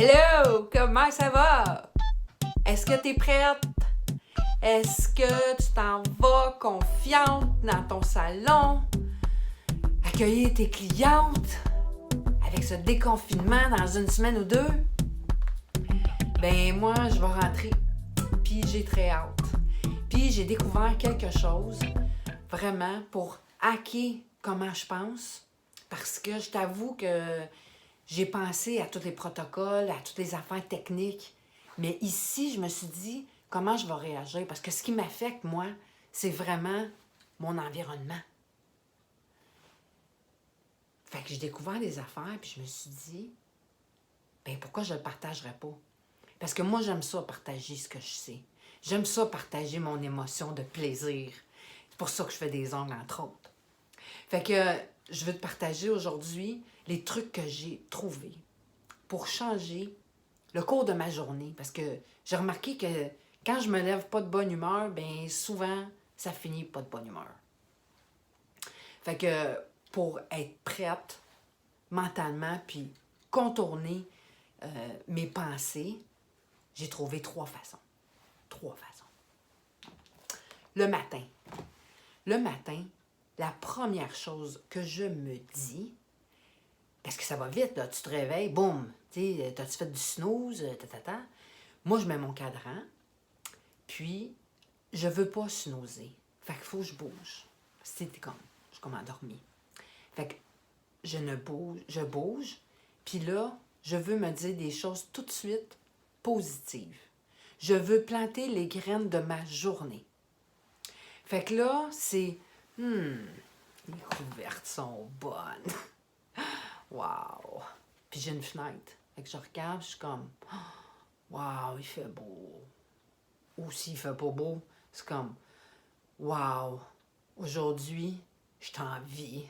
Hello! Comment ça va? Est-ce que t'es prête? Est-ce que tu t'en vas confiante dans ton salon? Accueillir tes clientes? Avec ce déconfinement dans une semaine ou deux? Ben moi, je vais rentrer. Puis j'ai très hâte. Puis j'ai découvert quelque chose, vraiment, pour hacker comment je pense. Parce que je t'avoue que j'ai pensé à tous les protocoles, à toutes les affaires techniques. Mais ici, je me suis dit, comment je vais réagir? Parce que ce qui m'affecte, moi, c'est vraiment mon environnement. Fait que j'ai découvert des affaires, puis je me suis dit, ben pourquoi je ne le partagerais pas? Parce que moi, j'aime ça, partager ce que je sais. J'aime ça, partager mon émotion de plaisir. C'est pour ça que je fais des ongles, entre autres. Fait que je veux te partager aujourd'hui les trucs que j'ai trouvés pour changer le cours de ma journée. Parce que j'ai remarqué que quand je me lève pas de bonne humeur, bien souvent, ça finit pas de bonne humeur. Fait que pour être prête mentalement puis contourner mes pensées, j'ai trouvé trois façons. Le matin. Le matin, la première chose que je me dis, parce que ça va vite, là, tu te réveilles, boum, tu sais, t'as-tu fait du snooze, Moi, je mets mon cadran, puis je veux pas snoozer. Fait qu'il faut que je bouge. Je suis comme endormie. Fait que je bouge, puis là, je veux me dire des choses tout de suite positives. Je veux planter les graines de ma journée. Fait que là, c'est, les couvertes sont bonnes. Wow! Puis j'ai une fenêtre. Fait que je regarde, je suis comme, wow, il fait beau. Ou s'il fait pas beau, c'est comme, wow, aujourd'hui, je suis en vie.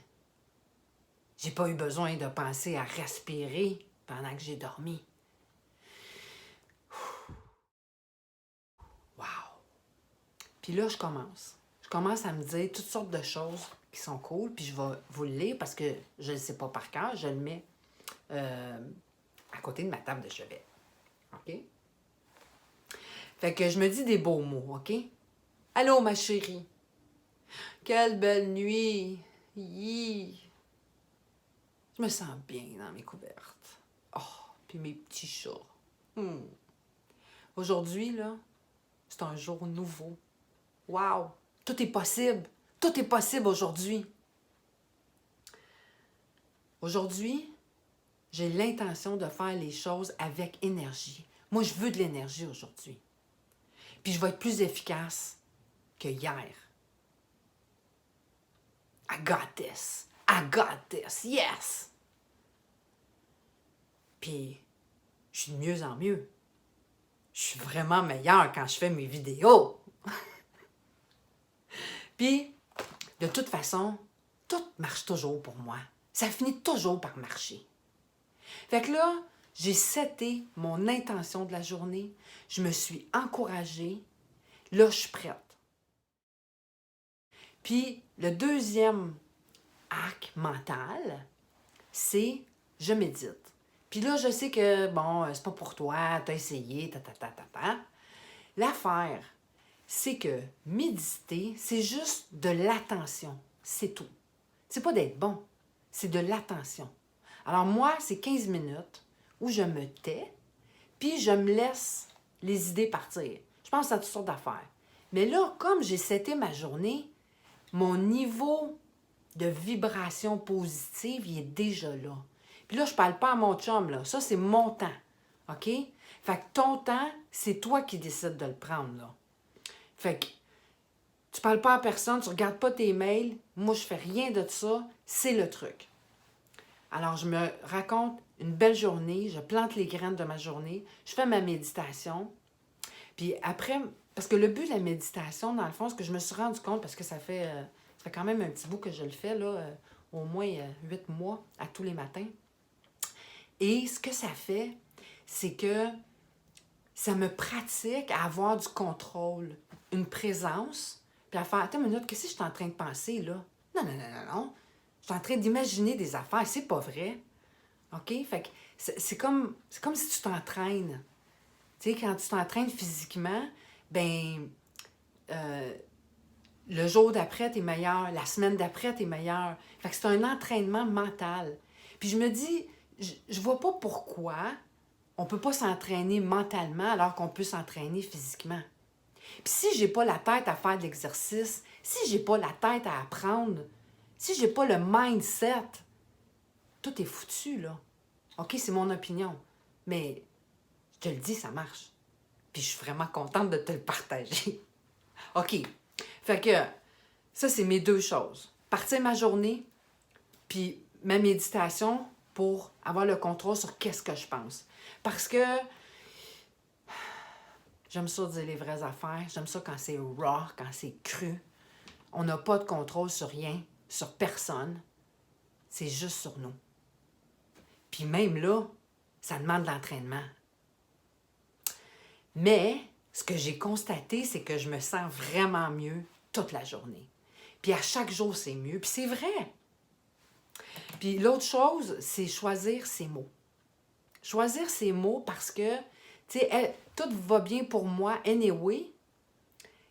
J'ai pas eu besoin de penser à respirer pendant que j'ai dormi. Wow! Puis là, je commence. Je commence à me dire toutes sortes de choses qui sont cool, puis je vais vous le lire parce que je ne le sais pas par cœur. Je le mets à côté de ma table de chevet. OK? Fait que je me dis des beaux mots, OK? Allô, ma chérie. Quelle belle nuit. Yi. Je me sens bien dans mes couvertes. Oh, puis mes petits chats. Aujourd'hui, là, c'est un jour nouveau. Wow! Tout est possible. Tout est possible aujourd'hui. Aujourd'hui, j'ai l'intention de faire les choses avec énergie. Moi, je veux de l'énergie aujourd'hui. Puis je vais être plus efficace que hier. I got this. I got this. Yes! Puis, je suis de mieux en mieux. Je suis vraiment meilleure quand je fais mes vidéos. Puis, de toute façon, tout marche toujours pour moi. Ça finit toujours par marcher. Fait que là, j'ai seté mon intention de la journée. Je me suis encouragée. Là, je suis prête. Puis, le deuxième hack mental, c'est je médite. Puis là, je sais que, bon, c'est pas pour toi, t'as essayé, L'affaire, c'est que méditer, c'est juste de l'attention. C'est tout. C'est pas d'être bon, c'est de l'attention. Alors moi, c'est 15 minutes où je me tais, puis je me laisse les idées partir. Je pense à toutes sortes d'affaires. Mais là, comme j'ai seté ma journée, mon niveau de vibration positive, il est déjà là. Puis là, je parle pas à mon chum, là. Ça, c'est mon temps. OK? Fait que ton temps, c'est toi qui décides de le prendre, là. Fait que tu parles pas à personne, tu regardes pas tes mails. Moi, je fais rien de ça. C'est le truc. Alors, je me raconte une belle journée. Je plante les graines de ma journée. Je fais ma méditation. Puis après, parce que le but de la méditation, dans le fond, ce que je me suis rendu compte, parce que ça fait quand même un petit bout que je le fais, là, au moins 8 mois, à tous les matins. Et ce que ça fait, c'est que ça me pratique à avoir du contrôle, une présence, puis à faire, attends une minute, qu'est-ce que je suis en train de penser, là? Non. Je suis en train d'imaginer des affaires, c'est pas vrai. OK? Fait que c'est comme si tu t'entraînes. Tu sais, quand tu t'entraînes physiquement, ben le jour d'après, t'es meilleur. La semaine d'après, t'es meilleur. Fait que c'est un entraînement mental. Puis je me dis, je vois pas pourquoi on peut pas s'entraîner mentalement alors qu'on peut s'entraîner physiquement. Puis si j'ai pas la tête à faire de l'exercice, si j'ai pas la tête à apprendre, si j'ai pas le mindset, tout est foutu, là. OK, c'est mon opinion. Mais je te le dis, ça marche. Puis je suis vraiment contente de te le partager. OK. Fait que ça, c'est mes deux choses. Partir ma journée, puis ma méditation pour avoir le contrôle sur qu'est-ce que je pense. Parce que j'aime ça dire les vraies affaires. J'aime ça quand c'est raw, quand c'est cru. On n'a pas de contrôle sur rien, sur personne. C'est juste sur nous. Puis même là, ça demande de l'entraînement. Mais ce que j'ai constaté, c'est que je me sens vraiment mieux toute la journée. Puis à chaque jour, c'est mieux. Puis c'est vrai. Puis l'autre chose, c'est choisir ses mots. Choisir ses mots parce que, tu sais, tout va bien pour moi anyway,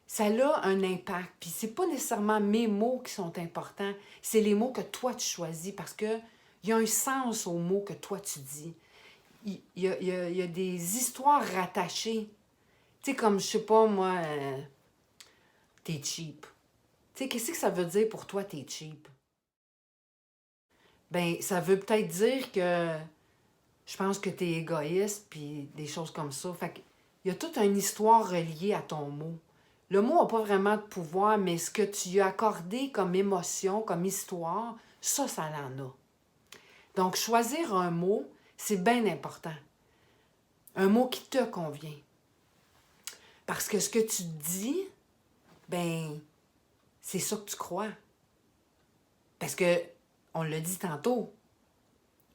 ça a un impact. Puis c'est pas nécessairement mes mots qui sont importants, c'est les mots que toi tu choisis parce que il y a un sens aux mots que toi tu dis. Il y a des histoires rattachées. Tu sais, comme, je sais pas, moi, t'es cheap. Tu sais, qu'est-ce que ça veut dire pour toi, t'es cheap? Ben, ça veut peut-être dire que je pense que t'es égoïste, puis des choses comme ça. Fait qu'il y a toute une histoire reliée à ton mot. Le mot n'a pas vraiment de pouvoir, mais ce que tu lui as accordé comme émotion, comme histoire, ça en a. Donc, choisir un mot, c'est bien important. Un mot qui te convient. Parce que ce que tu dis, ben, c'est ça que tu crois. Parce que, on l'a dit tantôt,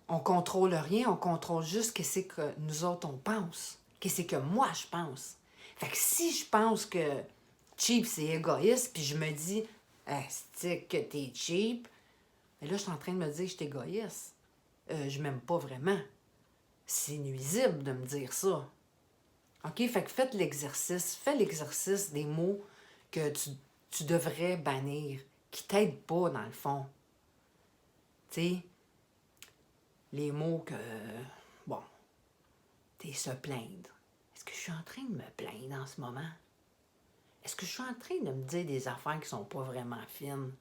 on contrôle rien, on contrôle juste qu'est-ce que nous autres on pense. Qu'est-ce que moi je pense. Fait que si je pense que cheap c'est égoïste, puis je me dis, c'est que t'es cheap, mais là je suis en train de me dire que je suis égoïste. Je m'aime pas vraiment. C'est nuisible de me dire ça. OK? Fait que faites l'exercice. Fais l'exercice des mots que tu devrais bannir, qui t'aident pas, dans le fond. Tu sais, les mots que, bon, t'es se plaindre. Est-ce que je suis en train de me plaindre en ce moment? Est-ce que je suis en train de me dire des affaires qui sont pas vraiment fines?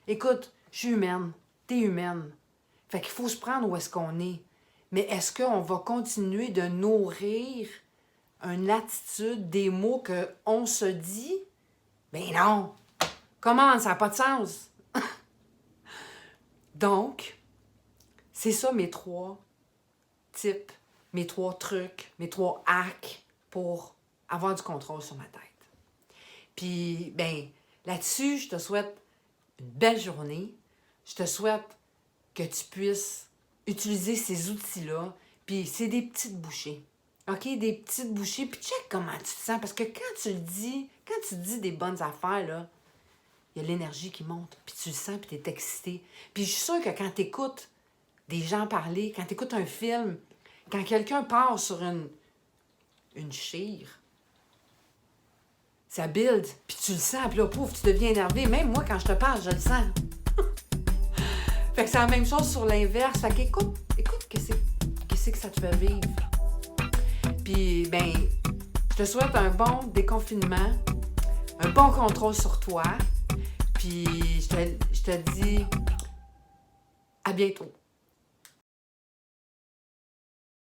Écoute, je suis humaine. T'es humaine. Fait qu'il faut se prendre où est-ce qu'on est. Mais est-ce qu'on va continuer de nourrir une attitude, des mots qu'on se dit? Ben non! Comment? Ça n'a pas de sens! Donc, c'est ça mes 3 types, mes 3 trucs, mes 3 hacks pour avoir du contrôle sur ma tête. Puis, ben, là-dessus, je te souhaite une belle journée. Je te souhaite que tu puisses utiliser ces outils-là. Puis, c'est des petites bouchées. OK? Des petites bouchées. Puis, check comment tu te sens. Parce que quand tu dis des bonnes affaires, là, il y a l'énergie qui monte. Puis, tu le sens, puis tu es excité. Puis, je suis sûre que quand tu écoutes des gens parler, quand tu écoutes un film, quand quelqu'un part sur une chire, ça build, puis tu le sens, puis là, pouf, tu deviens énervé. Même moi, quand je te parle, je le sens. Fait que c'est la même chose sur l'inverse. Fait qu'écoute, qu'est-ce que ça te fait vivre? Puis, ben, je te souhaite un bon déconfinement, un bon contrôle sur toi, puis je te dis à bientôt.